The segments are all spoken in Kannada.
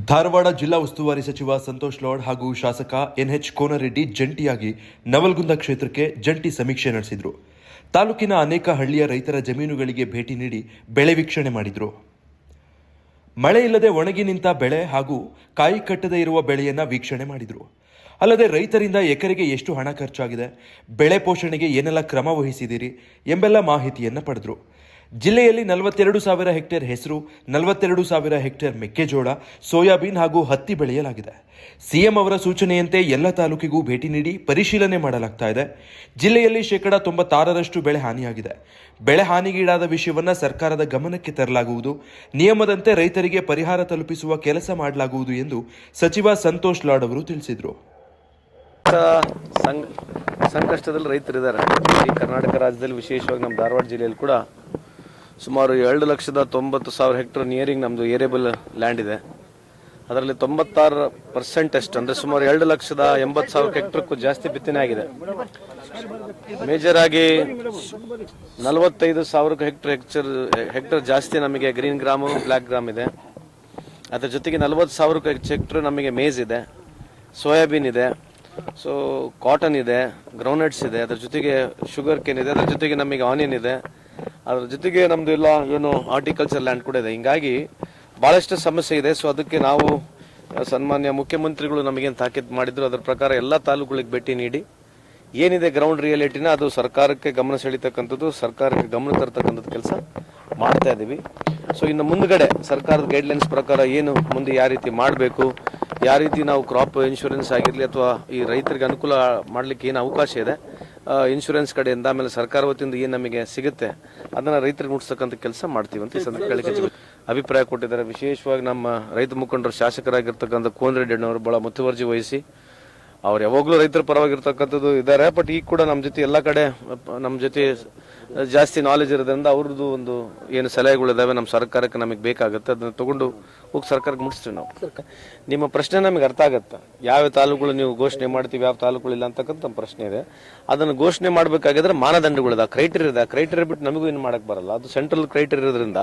ಧಾರವಾಡ ಜಿಲ್ಲಾ ಉಸ್ತುವಾರಿ ಸಚಿವ ಸಂತೋಷ್ ಲಾಡ್ ಹಾಗೂ ಶಾಸಕ ಎನ್ಎಚ್ ಕೋನರೆಡ್ಡಿ ಜಂಟಿಯಾಗಿ ನವಲಗುಂದ ಕ್ಷೇತ್ರಕ್ಕೆ ಜಂಟಿ ಸಮೀಕ್ಷೆ ನಡೆಸಿದರು. ತಾಲೂಕಿನ ಅನೇಕ ಹಳ್ಳಿಯ ರೈತರ ಜಮೀನುಗಳಿಗೆ ಭೇಟಿ ನೀಡಿ ಬೆಳೆ ವೀಕ್ಷಣೆ ಮಾಡಿದರು. ಮಳೆ ಇಲ್ಲದೆ ಒಣಗಿ ನಿಂತ ಬೆಳೆ ಹಾಗೂ ಕಾಯಿ ಕಟ್ಟದೇ ಇರುವ ಬೆಳೆಯನ್ನ ವೀಕ್ಷಣೆ ಮಾಡಿದರು. ಅಲ್ಲದೆ ರೈತರಿಂದ ಎಕರೆಗೆ ಎಷ್ಟು ಹಣ ಖರ್ಚಾಗಿದೆ, ಬೆಳೆ ಪೋಷಣೆಗೆ ಏನೆಲ್ಲ ಕ್ರಮ ವಹಿಸಿದಿರಿ ಎಂಬೆಲ್ಲ ಮಾಹಿತಿಯನ್ನು ಪಡೆದರು. ಜಿಲ್ಲೆಯಲ್ಲಿ 42,000 ಹೆಕ್ಟೇರ್ ಹೆಸರು, 42,000 ಹೆಕ್ಟೇರ್ ಮೆಕ್ಕೆಜೋಳ, ಸೋಯಾಬೀನ್ ಹಾಗೂ ಹತ್ತಿ ಬೆಳೆಯಲಾಗಿದೆ. ಸಿಎಂ ಅವರ ಸೂಚನೆಯಂತೆ ಎಲ್ಲ ತಾಲೂಕಿಗೂ ಭೇಟಿ ನೀಡಿ ಪರಿಶೀಲನೆ ಮಾಡಲಾಗ್ತಾ ಇದೆ. ಜಿಲ್ಲೆಯಲ್ಲಿ 96% ಬೆಳೆ ಹಾನಿಯಾಗಿದೆ. ಬೆಳೆ ಹಾನಿಗೀಡಾದ ವಿಷಯವನ್ನು ಸರ್ಕಾರದ ಗಮನಕ್ಕೆ ತರಲಾಗುವುದು. ನಿಯಮದಂತೆ ರೈತರಿಗೆ ಪರಿಹಾರ ತಲುಪಿಸುವ ಕೆಲಸ ಮಾಡಲಾಗುವುದು ಎಂದು ಸಚಿವ ಸಂತೋಷ್ ಲಾಡ್ ಅವರು ತಿಳಿಸಿದರು. ಸಂಕಷ್ಟದಲ್ಲಿ ರೈತರಿದ್ದಾರೆ. ಈ ಕರ್ನಾಟಕ ರಾಜ್ಯದಲ್ಲಿ ವಿಶೇಷವಾಗಿ ನಮ್ಮ ಧಾರವಾಡ ಜಿಲ್ಲೆಯಲ್ಲಿ ಕೂಡ ಸುಮಾರು 2,90,000 ಹೆಕ್ಟರ್ ನಿಯರಿಂಗ್ ನಮ್ಮದು ಏರಿಯಬಲ್ ಲ್ಯಾಂಡ್ ಇದೆ. ಅದರಲ್ಲಿ 96% ಅಷ್ಟು ಅಂದರೆ ಸುಮಾರು 2,80,000 ಹೆಕ್ಟರ್ಕ್ಕೂ ಜಾಸ್ತಿ ಬಿತ್ತನೆ ಆಗಿದೆ. ಮೇಜರ್ ಆಗಿ 45,000 ಹೆಕ್ಟರ್ ಜಾಸ್ತಿ ನಮಗೆ ಗ್ರೀನ್ ಗ್ರಾಮ್, ಬ್ಲ್ಯಾಕ್ ಗ್ರಾಮ್ ಇದೆ. ಅದರ ಜೊತೆಗೆ 40,000 ಹೆಕ್ಟರ್ ನಮಗೆ ಮೇಜ್ ಇದೆ, ಸೋಯಾಬೀನ್ ಇದೆ, ಸೊ ಕಾಟನ್ ಇದೆ, ಗ್ರೌಂಡ್ನಟ್ಸ್ ಇದೆ, ಅದರ ಜೊತೆಗೆ ಶುಗರ್ ಕೇನ್ ಇದೆ, ಅದರ ಜೊತೆಗೆ ನಮಗೆ ಆನಿಯನ್ ಇದೆ, ಅದ್ರ ಜೊತೆಗೆ ನಮ್ದು ಎಲ್ಲ ಏನು ಹಾರ್ಟಿಕಲ್ಚರ್ ಲ್ಯಾಂಡ್ ಕೂಡ ಇದೆ. ಹಿಂಗಾಗಿ ಬಹಳಷ್ಟು ಸಮಸ್ಯೆ ಇದೆ. ಸೊ ಅದಕ್ಕೆ ನಾವು ಸನ್ಮಾನ್ಯ ಮುಖ್ಯಮಂತ್ರಿಗಳು ನಮಗೇನು ತಾಕೀತು ಮಾಡಿದ್ರು, ಅದರ ಪ್ರಕಾರ ಎಲ್ಲ ತಾಲೂಕುಗಳಿಗೆ ಭೇಟಿ ನೀಡಿ ಏನಿದೆ ಗ್ರೌಂಡ್ ರಿಯಾಲಿಟಿನ ಅದು ಸರ್ಕಾರಕ್ಕೆ ಗಮನ ಸೆಳೀತಕ್ಕಂಥದ್ದು, ಸರ್ಕಾರಕ್ಕೆ ಗಮನ ತರತಕ್ಕಂಥದ್ದು ಕೆಲಸ ಮಾಡ್ತಾ ಇದ್ದೀವಿ. ಸೊ ಇನ್ನು ಮುಂದ್ಗಡೆ ಸರ್ಕಾರದ ಗೈಡ್ಲೈನ್ಸ್ ಪ್ರಕಾರ ಏನು ಮುಂದೆ ಯಾವ ರೀತಿ ಮಾಡಬೇಕು, ಯಾವ ರೀತಿ ನಾವು ಕ್ರಾಪ್ ಇನ್ಶೂರೆನ್ಸ್ ಆಗಿರಲಿ ಅಥವಾ ಈ ರೈತರಿಗೆ ಅನುಕೂಲ ಮಾಡಲಿಕ್ಕೆ ಏನು ಅವಕಾಶ ಇದೆ ಇನ್ಶೂರೆನ್ಸ್ ಕಡೆಯಿಂದ, ಆಮೇಲೆ ಸರ್ಕಾರ ವತಿಯಿಂದ ಏನು ನಮಗೆ ಸಿಗುತ್ತೆ ಅದನ್ನ ರೈತರಿಗೆ ಮುಟ್ಸ್ತಕ್ಕಂಥ ಕೆಲಸ ಮಾಡ್ತೀವಿ ಅಂತ ಈ ಸಂದರ್ಭದಲ್ಲಿ ಅಭಿಪ್ರಾಯ ಕೊಟ್ಟಿದ್ದಾರೆ. ವಿಶೇಷವಾಗಿ ನಮ್ಮ ರೈತ ಮುಖಂಡರು ಶಾಸಕರಾಗಿರ್ತಕ್ಕಂಥ ಕೋನರೆಡ್ಡಿ ಅವರು ಬಹಳ ಮುತುವರ್ಜಿ ವಹಿಸಿ ಅವ್ರು ಯಾವಾಗಲೂ ರೈತರ ಪರವಾಗಿರ್ತಕ್ಕಂಥದ್ದು ಇದ್ದಾರೆ. ಬಟ್ ಈಗ ಕೂಡ ನಮ್ಮ ಜೊತೆ ಎಲ್ಲ ಕಡೆ ನಮ್ಮ ಜೊತೆ ಜಾಸ್ತಿ ನಾಲೆಜ್ ಇರೋದ್ರಿಂದ ಅವ್ರದ್ದು ಒಂದು ಏನು ಸಲಹೆಗಳಿದಾವೆ ನಮ್ಮ ಸರ್ಕಾರಕ್ಕೆ ನಮಗೆ ಬೇಕಾಗುತ್ತೆ, ಅದನ್ನ ತಗೊಂಡು ಹೋಗಿ ಸರ್ಕಾರಕ್ಕೆ ಮುಟ್ಟಿಸ್ತೀವಿ ನಾವು. ನಿಮ್ಮ ಪ್ರಶ್ನೆ ನಮಗೆ ಅರ್ಥ ಆಗುತ್ತೆ. ಯಾವ ತಾಲೂಕುಗಳು ನೀವು ಘೋಷಣೆ ಮಾಡ್ತೀವಿ, ಯಾವ ತಾಲೂಕುಗಳು ಇಲ್ಲ ಅಂತಕ್ಕಂಥ ನಮ್ಮ ಪ್ರಶ್ನೆ ಇದೆ. ಅದನ್ನು ಘೋಷಣೆ ಮಾಡಬೇಕಾಗಿದ್ರೆ ಮಾನದಂಡಗಳಿದೆ, ಕ್ರೈಟೀರಿಯಾ ಇದೆ. ಕ್ರೈಟೀರಿಯಾ ಬಿಟ್ಟು ನಮಗೂ ಏನು ಮಾಡಕ್ ಬರಲ್ಲ. ಅದು ಸೆಂಟ್ರಲ್ ಕ್ರೈಟೀರಿಯಾ ಇರೋದ್ರಿಂದ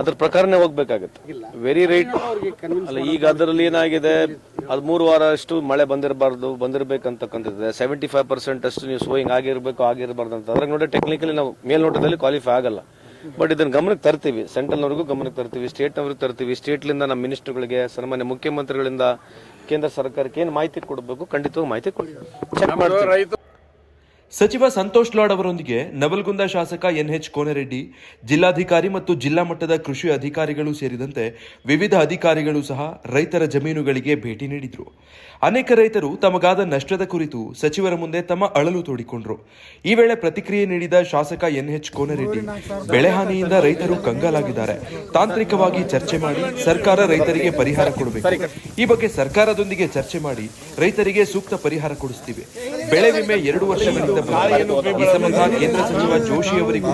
ಅದ್ರ ಪ್ರಕಾರನೇ ಹೋಗ್ಬೇಕಾಗುತ್ತೆ. ವೆರಿ ರೈಟ್ ಅಲ್ಲ, ಈಗ ಅದರಲ್ಲಿ ಏನಾಗಿದೆ, ಅದು 3 ವಾರ ಅಷ್ಟು ಮಳೆ ಬಂದಿರಬೇಕಂತಕ್ಕಂಥದ್ದು 75% ಅಷ್ಟು ನೀವು ಸೋಯಿಂಗ್ ಆಗಿರಬಾರ್ದು ಅಂತ. ಅದ್ರಾಗ ನೋಡಿ ಟೆಕ್ನಿಕಲಿ ನಾವು ಮೇಲ್ನೋಟದಲ್ಲಿ ಕ್ವಾಲಿಫೈ ಆಗಲ್ಲ. ಬಟ್ ಇದನ್ನ ಗಮನಕ್ಕೆ ತರ್ತೀವಿ, ಸೆಂಟ್ರಲ್ನವರೆಗೂ ಗಮನಕ್ಕೆ ತರ್ತೀವಿ, ಸ್ಟೇಟ್ನವ್ರಿಗೆ ತರ್ತೀವಿ. ಸ್ಟೇಟ್ಲಿಂದ ನಮ್ಮ ಮಿನಿಸ್ಟರ್ಗಳಿಗೆ, ಸನ್ಮಾನ್ಯ ಮುಖ್ಯಮಂತ್ರಿಗಳಿಂದ ಕೇಂದ್ರ ಸರ್ಕಾರಕ್ಕೆ ಏನು ಮಾಹಿತಿ ಕೊಡಬೇಕು ಖಂಡಿತವಾಗಿ ಮಾಹಿತಿ ಚೆಕ್ ಮಾಡ್ತೀವಿ. ಸಚಿವ ಸಂತೋಷ್ ಲಾಡ್ ಅವರೊಂದಿಗೆ ನವಲಗುಂದ ಶಾಸಕ ಎನ್ಎಚ್ ಕೋನರೆಡ್ಡಿ, ಜಿಲ್ಲಾಧಿಕಾರಿ ಮತ್ತು ಜಿಲ್ಲಾ ಮಟ್ಟದ ಕೃಷಿ ಅಧಿಕಾರಿಗಳು ಸೇರಿದಂತೆ ವಿವಿಧ ಅಧಿಕಾರಿಗಳು ಸಹ ರೈತರ ಜಮೀನುಗಳಿಗೆ ಭೇಟಿ ನೀಡಿದರು. ಅನೇಕ ರೈತರು ತಮಗಾದ ನಷ್ಟದ ಕುರಿತು ಸಚಿವರ ಮುಂದೆ ತಮ್ಮ ಅಳಲು ತೋಡಿಕೊಂಡರು. ಈ ವೇಳೆ ಪ್ರತಿಕ್ರಿಯೆ ನೀಡಿದ ಶಾಸಕ ಎನ್ಎಚ್ ಕೋನರೆಡ್ಡಿ, ಬೆಳೆ ಹಾನಿಯಿಂದ ರೈತರು ಕಂಗಾಲಾಗಿದ್ದಾರೆ. ತಾಂತ್ರಿಕವಾಗಿ ಚರ್ಚೆ ಮಾಡಿ ಸರ್ಕಾರ ರೈತರಿಗೆ ಪರಿಹಾರ ಕೊಡಬೇಕು. ಈ ಬಗ್ಗೆ ಸರ್ಕಾರದೊಂದಿಗೆ ಚರ್ಚೆ ಮಾಡಿ ರೈತರಿಗೆ ಸೂಕ್ತ ಪರಿಹಾರ ಕೊಡಿಸ್ತೀವಿ. ಬೆಳೆ ವಿಮೆ 2 ವರ್ಷಗಳಿಂದ ಈ ಸಂಬಂಧ ಕೇಂದ್ರ ಸಚಿವ ಜೋಶಿ ಅವರಿಗೂ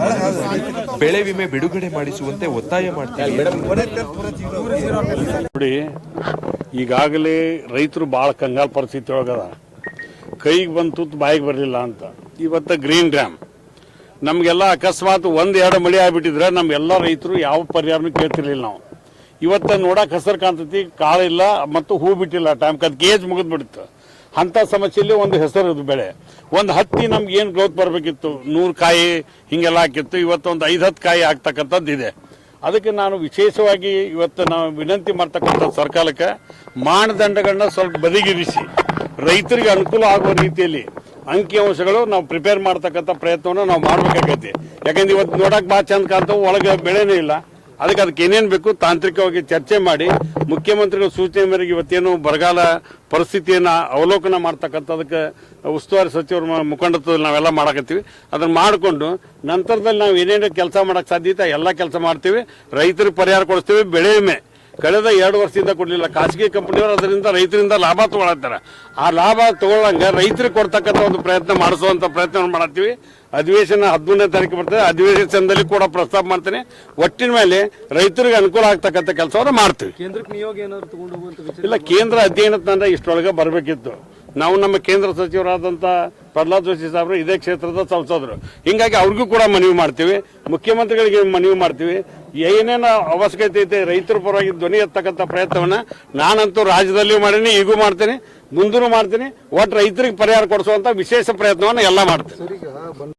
ಬೆಳೆ ವಿಮೆ ಬಿಡುಗಡೆ ಮಾಡಿಸುವಂತೆ ಒತ್ತಾಯ ಮಾಡ್ತೀವಿ. ನೋಡಿ, ಈಗಾಗಲೇ ರೈತರು ಬಹಳ ಕಂಗಾಲ ಪರಿಸ್ಥಿತಿ ಒಳಗದ. ಕೈಗೆ ಬಂತು ಬಾಯಿಗೆ ಬರಲಿಲ್ಲ ಅಂತ. ಇವತ್ತು ಗ್ರೀನ್ ಡ್ಯಾಮ್ ನಮ್ಗೆಲ್ಲ ಅಕಸ್ಮಾತ್ 1-2 ಮಳೆ ಆಗ್ಬಿಟ್ಟಿದ್ರೆ ನಮ್ಗೆಲ್ಲ ರೈತರು ಯಾವ ಪರಿಹಾರನೂ ಕೇಳ್ತಿರ್ಲಿಲ್ಲ. ನಾವು ಇವತ್ತು ನೋಡಕ್ ಹಸರು ಕಾಣ್ತೈತಿ, ಕಾಳಿಲ್ಲ ಮತ್ತು ಹೂ ಬಿಟ್ಟಿಲ್ಲ, ಟೈಮ್ ಅದಕ್ಕೆ ಏಜ್ ಮುಗಿದ್ಬಿಡುತ್ತೆ. ಅಂತ ಸಮಸ್ಯೆಯಲ್ಲಿ ಒಂದು ಹೆಸರು ಬೆಳೆ, ಒಂದು ಹತ್ತಿ ನಮ್ಗೆ ಏನು ಗ್ರೋತ್ ಬರಬೇಕಿತ್ತು, 100 ಕಾಯಿ ಹಿಂಗೆಲ್ಲ ಹಾಕಿತ್ತು. ಇವತ್ತು ಒಂದು 5-10 ಕಾಯಿ ಆಗ್ತಕ್ಕಂಥದ್ದು ಇದೆ. ಅದಕ್ಕೆ ನಾನು ವಿಶೇಷವಾಗಿ ಇವತ್ತು ನಾವು ವಿನಂತಿ ಮಾಡ್ತಕ್ಕಂಥ ಸರ್ಕಾರಕ್ಕೆ ಮಾನದಂಡಗಳನ್ನ ಸ್ವಲ್ಪ ಬದಿಗಿರಿಸಿ ರೈತರಿಗೆ ಅನುಕೂಲ ಆಗುವ ರೀತಿಯಲ್ಲಿ ಅಂಕಿಅಂಶಗಳು ನಾವು ಪ್ರಿಪೇರ್ ಮಾಡ್ತಕ್ಕಂಥ ಪ್ರಯತ್ನವನ್ನು ನಾವು ಮಾಡಬೇಕಾಗತ್ತೆ. ಯಾಕಂದ್ರೆ ಇವತ್ತು ನೋಡಕ್ ಭಾಳ ಚಂದ ಕಾಣ್ತಾವೆ, ಒಳಗೆ ಬೆಳೆನೇ ಇಲ್ಲ. ಅದಕ್ಕೆ ಏನೇನು ಬೇಕು ತಾಂತ್ರಿಕವಾಗಿ ಚರ್ಚೆ ಮಾಡಿ ಮುಖ್ಯಮಂತ್ರಿಗಳ ಸೂಚನೆ ಮೇರೆಗೆ ಇವತ್ತೇನು ಬರಗಾಲ ಪರಿಸ್ಥಿತಿಯನ್ನು ಅವಲೋಕನ ಮಾಡ್ತಕ್ಕಂಥದಕ್ಕೆ ಉಸ್ತುವಾರಿ ಸಚಿವರ ಮುಖಂಡತ್ವದಲ್ಲಿ ನಾವೆಲ್ಲ ಮಾಡಕತ್ತೀವಿ. ಅದನ್ನು ಮಾಡಿಕೊಂಡು ನಂತರದಲ್ಲಿ ನಾವು ಏನೇನು ಕೆಲಸ ಮಾಡಕ್ಕೆ ಸಾಧ್ಯತೆ ಎಲ್ಲ ಕೆಲಸ ಮಾಡ್ತೀವಿ. ರೈತರಿಗೆ ಪರಿಹಾರ ಕೊಡಿಸ್ತೀವಿ. ಬೆಳೆ ವಿಮೆ ಕಳೆದ 2 ವರ್ಷದಿಂದ ಕೊಡಲಿಲ್ಲ. ಖಾಸಗಿ ಕಂಪನಿಯವರು ಅದರಿಂದ ರೈತರಿಂದ ಲಾಭ ತಗೊಳತ್ತಾರೆ. ಆ ಲಾಭ ತಗೊಳ್ಳಂಗೆ ರೈತರಿಗೆ ಕೊಡ್ತಕ್ಕಂಥ ಒಂದು ಪ್ರಯತ್ನ ಮಾಡಿಸುವಂತ ಪ್ರಯತ್ನ ಮಾಡ್ತೀವಿ. ಅಧಿವೇಶನ 13ನೇ ತಾರೀಕು ಬರ್ತದೆ. ಅಧಿವೇಶನದಲ್ಲಿ ಕೂಡ ಪ್ರಸ್ತಾಪ ಮಾಡ್ತೇನೆ. ಒಟ್ಟಿನ ಮೇಲೆ ರೈತರಿಗೆ ಅನುಕೂಲ ಆಗ್ತಕ್ಕಂಥ ಕೆಲಸವನ್ನು ಮಾಡ್ತೀವಿ. ಕೇಂದ್ರಕ್ಕೆ ನಿಯೋಗ ಏನಾದ್ರು ತಗೊಂಡು ಹೋಗುವಂತ ಇಲ್ಲ, ಕೇಂದ್ರ ಅಧ್ಯಯನ ತಂಡ ಇಷ್ಟೊಳಗೆ ಬರಬೇಕಿತ್ತು. ನಾವು ನಮ್ಮ ಕೇಂದ್ರ ಸಚಿವರಾದಂಥ ಪ್ರಹ್ಲಾದ್ ಜೋಶಿ ಸಾಹೇಬರು ಇದೇ ಕ್ಷೇತ್ರದ ಸಂಸದರು. ಹಿಂಗಾಗಿ ಅವ್ರಿಗೂ ಕೂಡ ಮನವಿ ಮಾಡ್ತೀವಿ, ಮುಖ್ಯಮಂತ್ರಿಗಳಿಗೆ ಮನವಿ ಮಾಡ್ತೀವಿ. ಏನೇನು ಅವಶ್ಯಕತೆ ಐತೆ ರೈತರ ಪರವಾಗಿ ಧ್ವನಿ ಎತ್ತಕ್ಕಂಥ ಪ್ರಯತ್ನವನ್ನ ನಾನಂತೂ ರಾಜ್ಯದಲ್ಲಿಯೂ ಮಾಡೀನಿ, ಈಗೂ ಮಾಡ್ತೀನಿ, ಮುಂದೂ ಮಾಡ್ತೀನಿ. ಒಟ್ಟು ರೈತರಿಗೆ ಪರಿಹಾರ ಕೊಡಿಸುವಂತ ವಿಶೇಷ ಪ್ರಯತ್ನವನ್ನು ಎಲ್ಲ ಮಾಡ್ತೀನಿ.